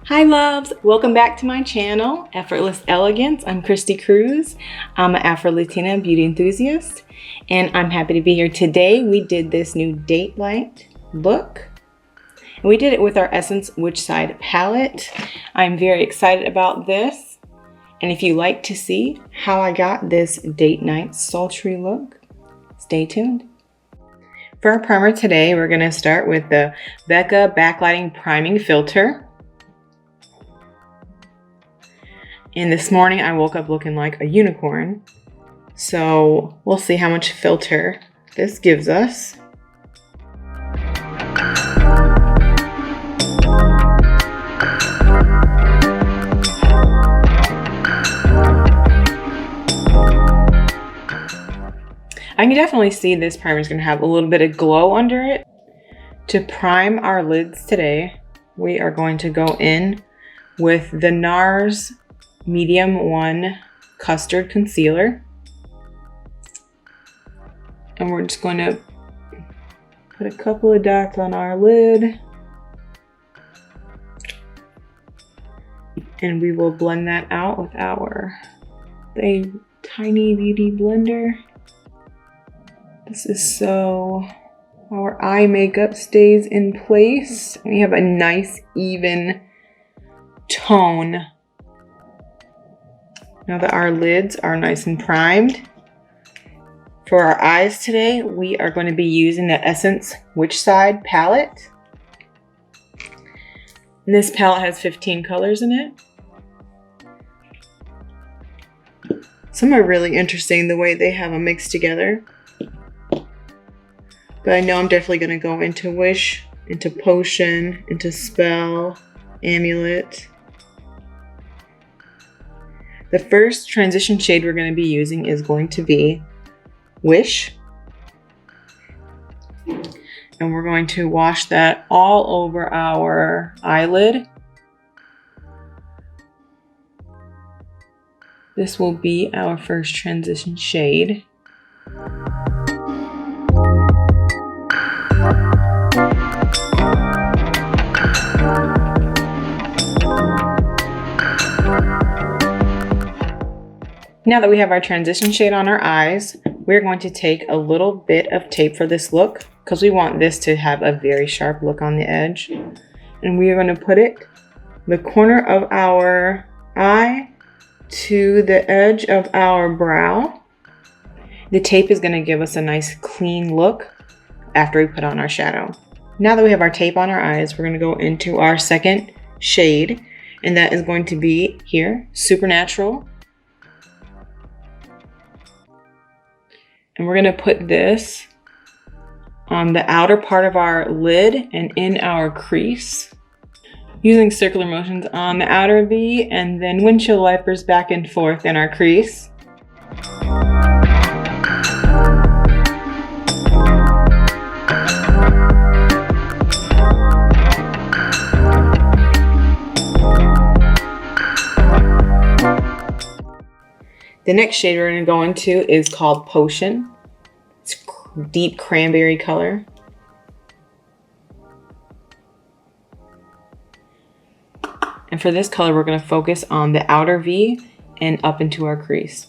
Hi loves, welcome back to my channel, Effortless Elegance. I'm Christy Cruz. I'm an Afro-Latina beauty enthusiast, and I'm happy to be here today. We did this new date night look, and we did it with our Essence Which Side palette. I'm very excited about this, and if you like to see how I got this date night sultry look, stay tuned. For our primer today, we're going to start with the Becca Backlighting Priming Filter. And this morning I woke up looking like a unicorn. So we'll see how much filter this gives us. I can definitely see this primer is going to have a little bit of glow under it. To prime our lids today, we are going to go in with the NARS Medium 1 Custard Concealer. And we're just going to put a couple of dots on our lid. And we will blend that out with our tiny beauty blender. This is so our eye makeup stays in place. We have a nice even tone. Now that our lids are nice and primed, for our eyes today, we are going to be using the Essence Which Side palette. And this palette has 15 colors in it. Some are really interesting the way they have them mixed together. But I know I'm definitely going to go into Wish, into Potion, into Spell, Amulet. The first transition shade we're going to be using is going to be Wish. And we're going to wash that all over our eyelid. This will be our first transition shade. Now that we have our transition shade on our eyes, we're going to take a little bit of tape for this look because we want this to have a very sharp look on the edge. And we are going to put it the corner of our eye to the edge of our brow. The tape is going to give us a nice clean look after we put on our shadow. Now that we have our tape on our eyes, we're going to go into our second shade, and that is going to be here, Supernatural. And we're going to put this on the outer part of our lid and in our crease, using circular motions on the outer V and then windshield wipers back and forth in our crease. The next shade we're going to go into is called Potion. It's deep cranberry color. And for this color, we're going to focus on the outer V and up into our crease.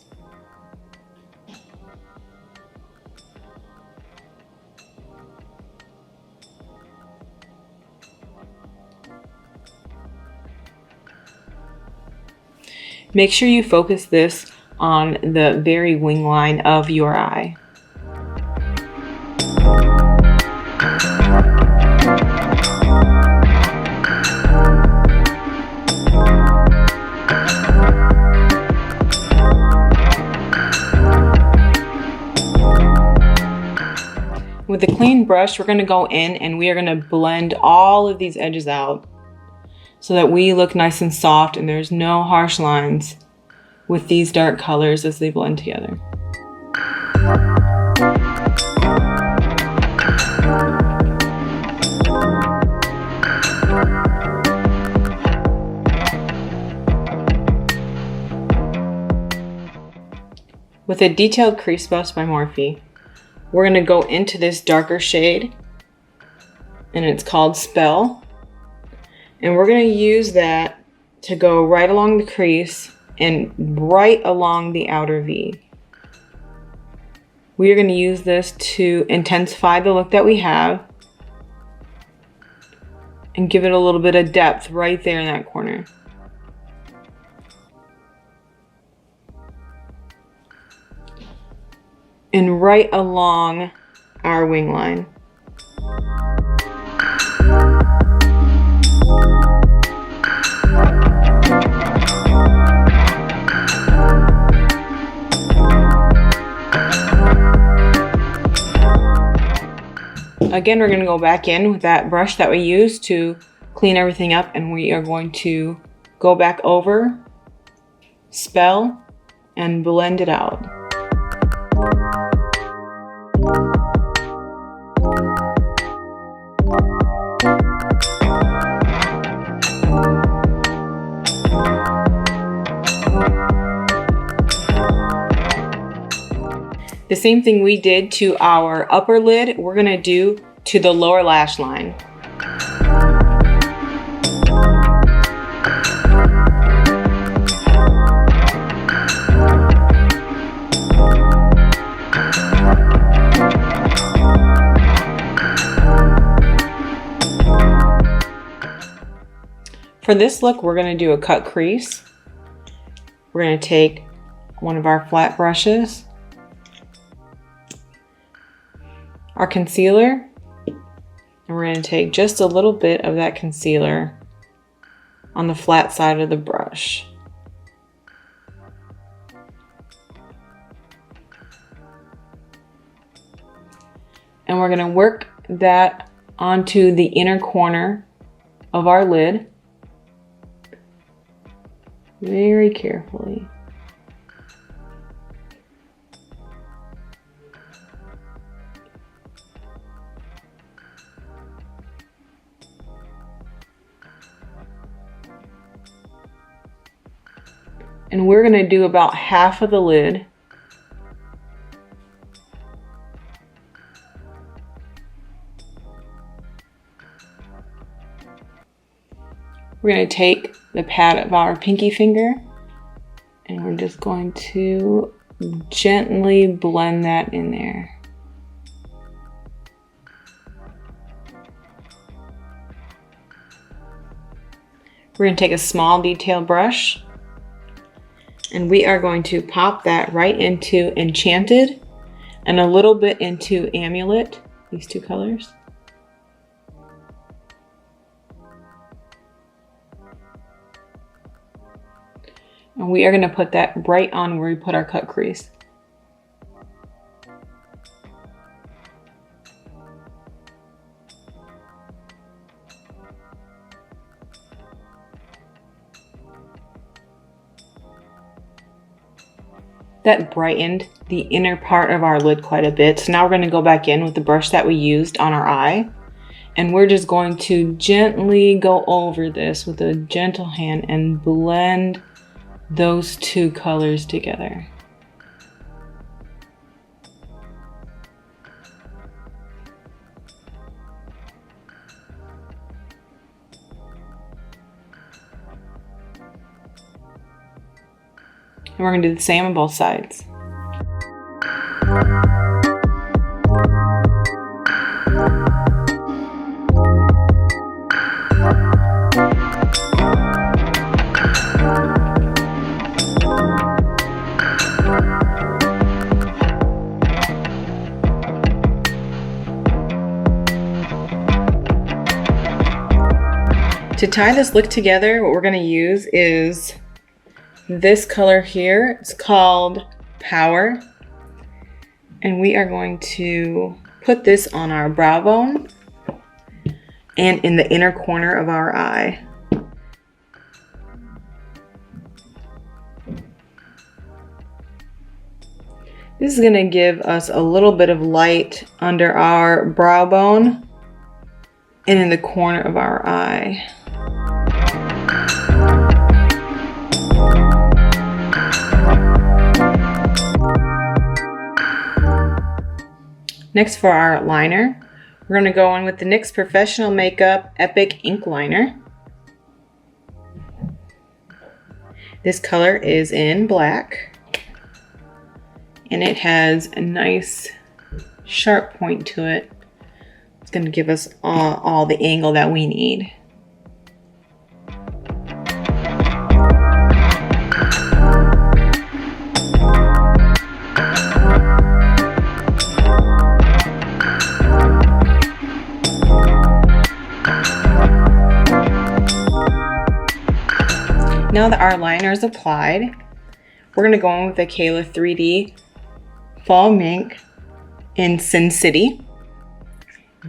Make sure you focus this on the very wing line of your eye. With a clean brush, we're going to go in and we are going to blend all of these edges out so that we look nice and soft and there's no harsh lines with these dark colors as they blend together. With a detailed crease bust by Morphe, we're going to go into this darker shade, and it's called Spell. And we're going to use that to go right along the crease and right along the outer V. We are going to use this to intensify the look that we have and give it a little bit of depth right there in that corner. And right along our wing line. Again, we're going to go back in with that brush that we used to clean everything up, and we are going to go back over, Spell, and blend it out. The same thing we did to our upper lid, we're going to do to the lower lash line. For this look, we're going to do a cut crease. We're going to take one of our flat brushes, our concealer, and we're going to take just a little bit of that concealer on the flat side of the brush. And we're going to work that onto the inner corner of our lid very carefully. And we're going to do about half of the lid. We're going to take the pad of our pinky finger and we're just going to gently blend that in there. We're going to take a small detail brush and we are going to pop that right into Enchanted and a little bit into Amulet, these two colors. And we are going to put that right on where we put our cut crease. That brightened the inner part of our lid quite a bit. So now we're going to go back in with the brush that we used on our eye. And we're just going to gently go over this with a gentle hand and blend those two colors together. And we're going to do the same on both sides. To tie this look together, what we're going to use is this color here. It's called Power. And we are going to put this on our brow bone and in the inner corner of our eye. This is going to give us a little bit of light under our brow bone and in the corner of our eye. Next, for our liner, we're going to go in with the NYX Professional Makeup Epic Ink Liner. This color is in black, and it has a nice sharp point to it. It's going to give us all the angle that we need. Now that our liner is applied, we're going to go in with the CALA 3D Fall Mink in Sin City.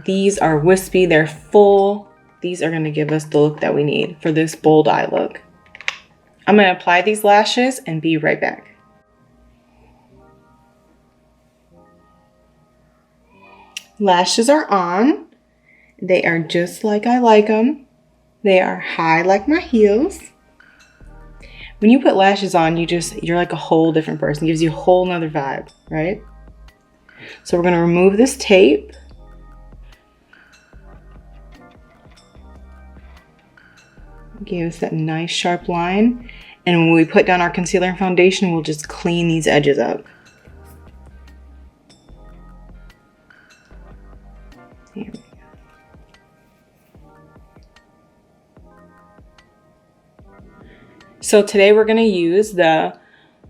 These are wispy, they're full. These are going to give us the look that we need for this bold eye look. I'm going to apply these lashes and be right back. Lashes are on. They are just like I like them. They are high like my heels. When you put lashes on, you're like a whole different person. It gives you a whole nother vibe, right? So we're gonna remove this tape. Give us that nice sharp line. And when we put down our concealer and foundation, we'll just clean these edges up. Here we go. So today we're going to use the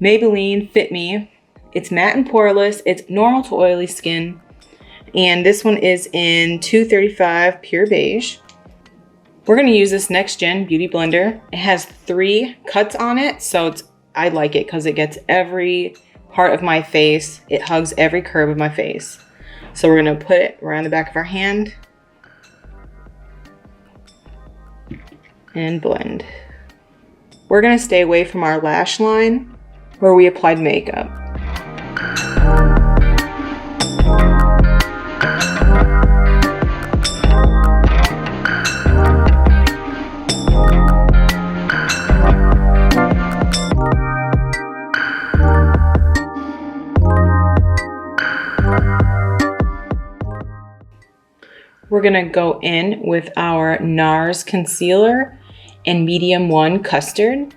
Maybelline Fit Me. It's matte and poreless. It's normal to oily skin. And this one is in 235 Pure Beige. We're going to use this Next Gen Beauty Blender. It has 3 cuts on it. So I like it because it gets every part of my face. It hugs every curve of my face. So we're going to put it around the back of our hand and blend. We're going to stay away from our lash line where we applied makeup. We're going to go in with our NARS concealer and medium 1 Custard.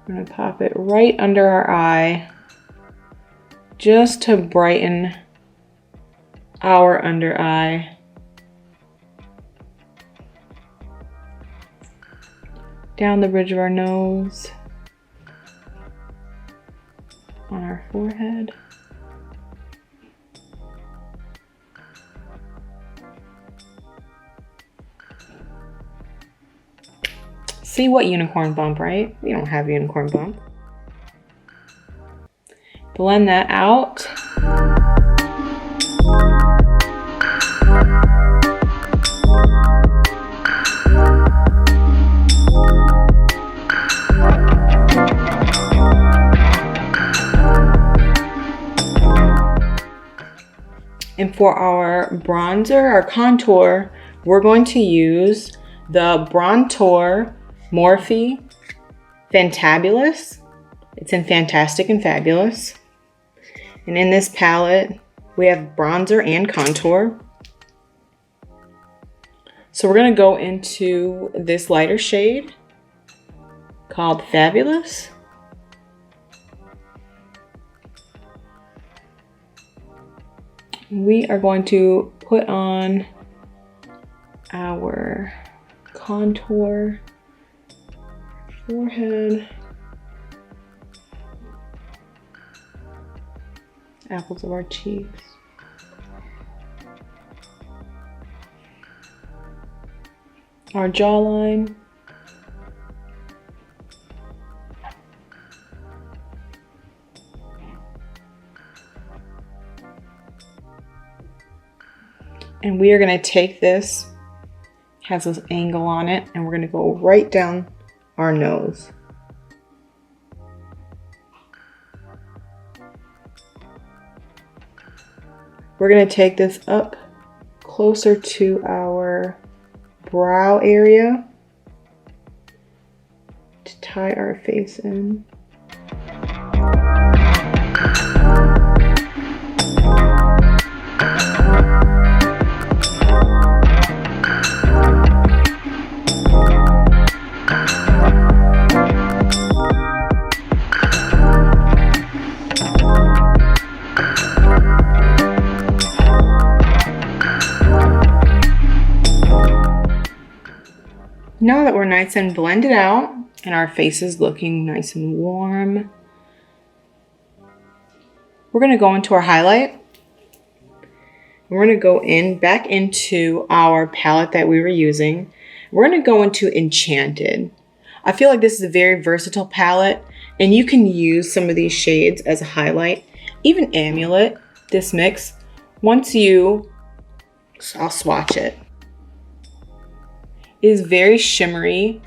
I'm going to pop it right under our eye just to brighten our under eye. Down the bridge of our nose, on our forehead. See, what unicorn bump, right? We don't have unicorn bump. Blend that out. And for our bronzer, our contour, we're going to use the Brontour Morphe Fantabolous. It's in Fantastic and Fabulous. And in this palette, we have bronzer and contour. So we're going to go into this lighter shade called Fabulous. We are going to put on our contour, forehead, apples of our cheeks. Our jawline. And we are going to take this, has this angle on it, and we're going to go right down our nose. We're going to take this up closer to our brow area to tie our face in. Now that we're nice and blended out and our face is looking nice and warm, we're going to go into our highlight. We're going to go back into our palette that we were using. We're going to go into Enchanted. I feel like this is a very versatile palette, and you can use some of these shades as a highlight. Even Amulet, this mix, I'll swatch it. It is very shimmery.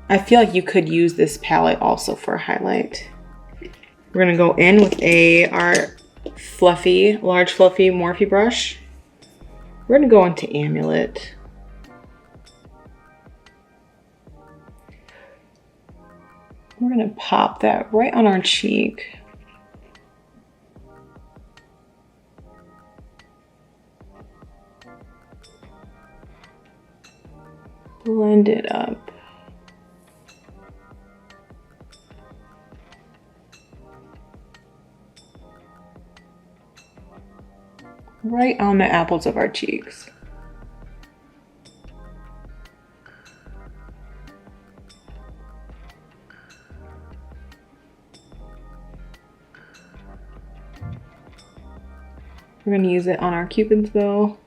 I feel like you could use this palette also for a highlight. We're gonna go in with our large fluffy Morphe brush. We're gonna go into Amulet. We're gonna pop that right on our cheek. Blend it up. Right on the apples of our cheeks. We're going to use it on our Cupid's bow.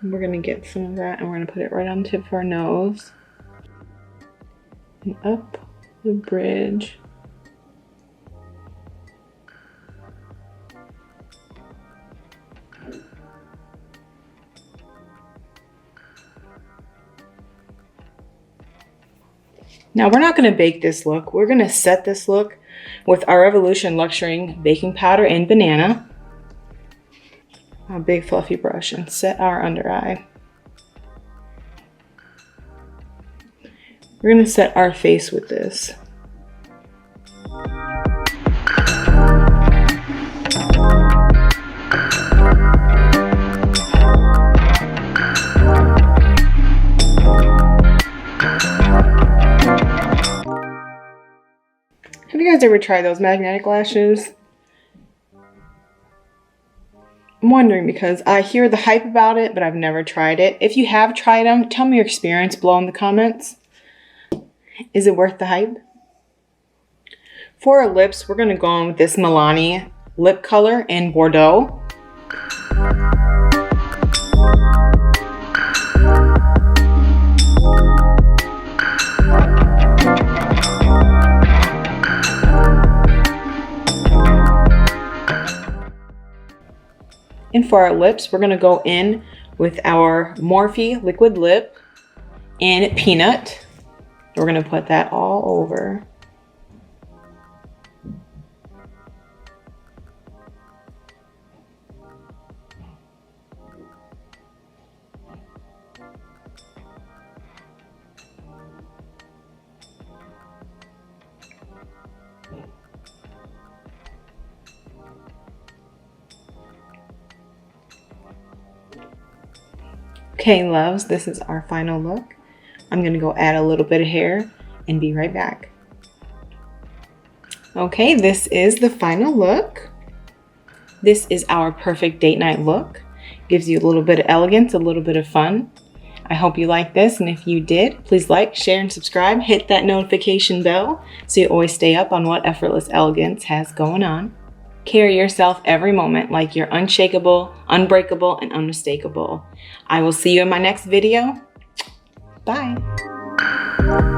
We're going to get some of that and we're going to put it right on the tip of our nose and up the bridge. Now we're not going to bake this look. We're going to set this look with our Revolution Luxury Baking Powder in Banana. A big fluffy brush, and set our under eye. We're going to set our face with this. Have you guys ever tried those magnetic lashes? I'm wondering because I hear the hype about it, but I've never tried it. If you have tried them, tell me your experience below in the comments. Is it worth the hype? For our lips, we're going to go on with this Milani lip color in Bordeaux. And for our lips, we're going to go in with our Morphe liquid lip in Peanut. We're going to put that all over. Okay, loves, this is our final look. I'm gonna go add a little bit of hair and be right back. Okay, this is the final look. This is our perfect date night look. Gives you a little bit of elegance, a little bit of fun. I hope you like this, and if you did, please like, share, and subscribe. Hit that notification bell so you always stay up on what Effortless Elegance has going on. Carry yourself every moment like you're unshakable, unbreakable, and unmistakable. I will see you in my next video. Bye.